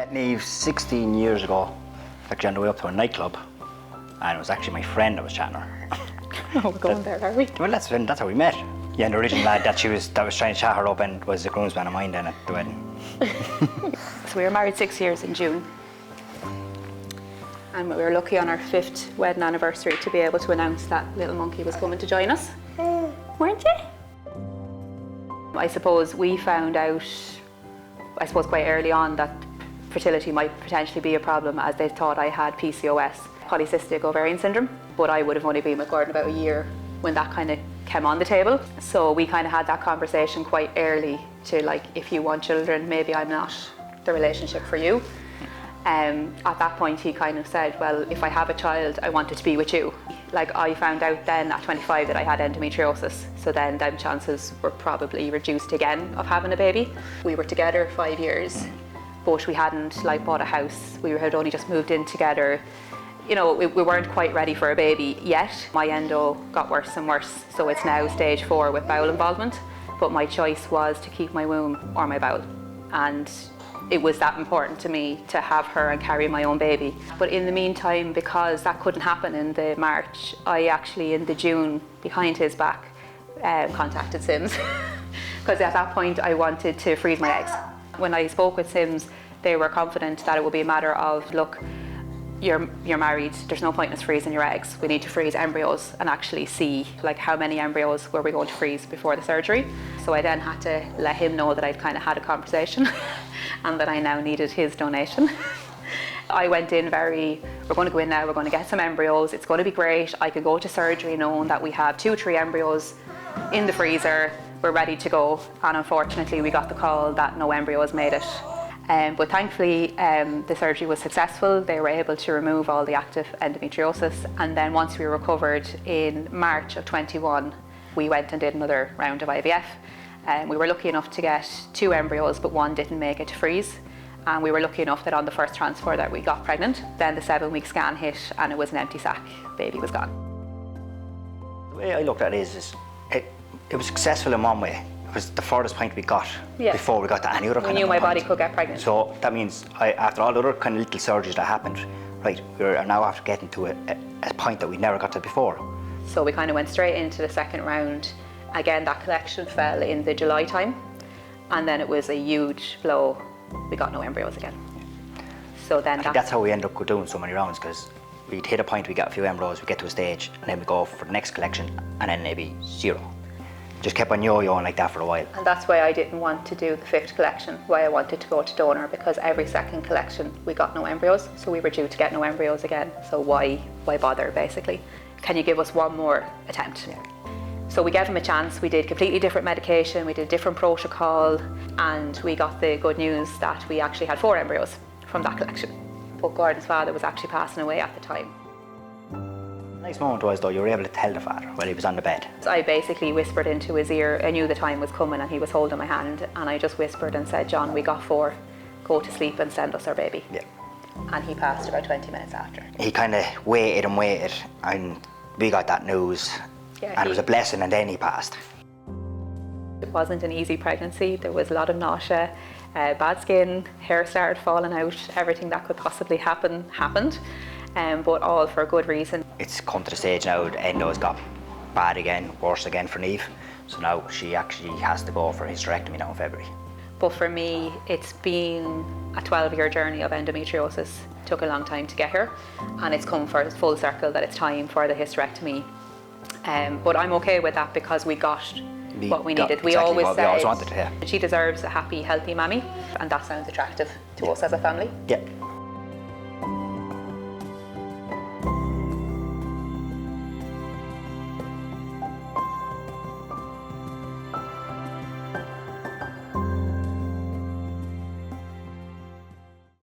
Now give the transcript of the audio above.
met Niamh 16 years ago, actually on the way up to a nightclub, and it was actually my friend that was chatting her. Oh, we're going there, are we? Well, that's how we met. Yeah, and the original lad that was trying to chat her up and was the groomsman of mine then at the wedding. So we were married 6 years in June. And we were lucky on our 5th wedding anniversary to be able to announce that little monkey was coming to join us. Weren't you? I suppose we found out, quite early on that fertility might potentially be a problem, as they thought I had PCOS, polycystic ovarian syndrome. But I would have only been with Gordon about a year when that kind of came on the table. So we kind of had that conversation quite early to, like, if you want children, maybe I'm not the relationship for you. At that point he kind of said, well, if I have a child, I want it to be with you. Like, I found out then at 25 that I had endometriosis, so then them chances were probably reduced again of having a baby. We were together 5 years, but we hadn't bought a house. We had only just moved in together. You know, we weren't quite ready for a baby yet. My endo got worse and worse, so it's now stage 4 with bowel involvement. But my choice was to keep my womb or my bowel. And it was that important to me to have her and carry my own baby. But in the meantime, because that couldn't happen in the March, I actually, in the June, behind his back, contacted Sims. Because at that point I wanted to freeze my eggs. When I spoke with Sims, they were confident that it would be a matter of, look, you're married, there's no point in us freezing your eggs. We need to freeze embryos and actually see how many embryos were we going to freeze before the surgery. So I then had to let him know that I'd kind of had a conversation and that I now needed his donation. I went in we're going to go in now, we're going to get some embryos, it's going to be great. I could go to surgery knowing that we have 2 or 3 embryos in the freezer, we're ready to go. And unfortunately we got the call that no embryos made it. But thankfully the surgery was successful. They were able to remove all the active endometriosis, and then once we recovered in March of 21, we went and did another round of IVF. We were lucky enough to get 2 embryos, but 1 didn't make it to freeze. And we were lucky enough that on the first transfer that we got pregnant. Then the 7-week scan hit and it was an empty sac. Baby was gone. The way I looked at it is it was successful in one way. It was the furthest point we got before we got to any other kind of We knew my body could get pregnant. So that means after all the other kind of little surgeries that happened, right, we're now after getting to a point that we never got to before. So we kind of went straight into the second round. Again, that collection fell in the July time, and then it was a huge blow. We got no embryos again. So then that's how we end up doing so many rounds, because we'd hit a point, we got a few embryos, we get to a stage, and then we go for the next collection, and then maybe 0. Just kept on yo-yoing like that for a while. And that's why I didn't want to do the 5th collection, why I wanted to go to donor, because every second collection we got no embryos, so we were due to get no embryos again. So why bother, basically? Can you give us one more attempt? Yeah. So we gave him a chance. We did completely different medication, we did a different protocol, and we got the good news that we actually had 4 embryos from that collection. But Gordon's father was actually passing away at the time. The nice moment was, though, you were able to tell the father while he was on the bed. So I basically whispered into his ear. I knew the time was coming and he was holding my hand, and I just whispered and said, John, we got 4, go to sleep and send us our baby. Yeah. And he passed about 20 minutes after. He kind of waited, and we got that news, and it was a blessing, and then he passed. It wasn't an easy pregnancy. There was a lot of nausea, bad skin, hair started falling out, everything that could possibly happen happened. But all for a good reason. It's come to the stage now, the endo's got bad again, worse again for Niamh. So now she actually has to go for a hysterectomy now in February. But for me, it's been a 12-year journey of endometriosis. It took a long time to get here, and it's come for full circle that it's time for the hysterectomy. But I'm okay with that because we got what we needed. We always wanted, yeah. She deserves a happy, healthy mammy, and that sounds attractive to us as a family. Yeah.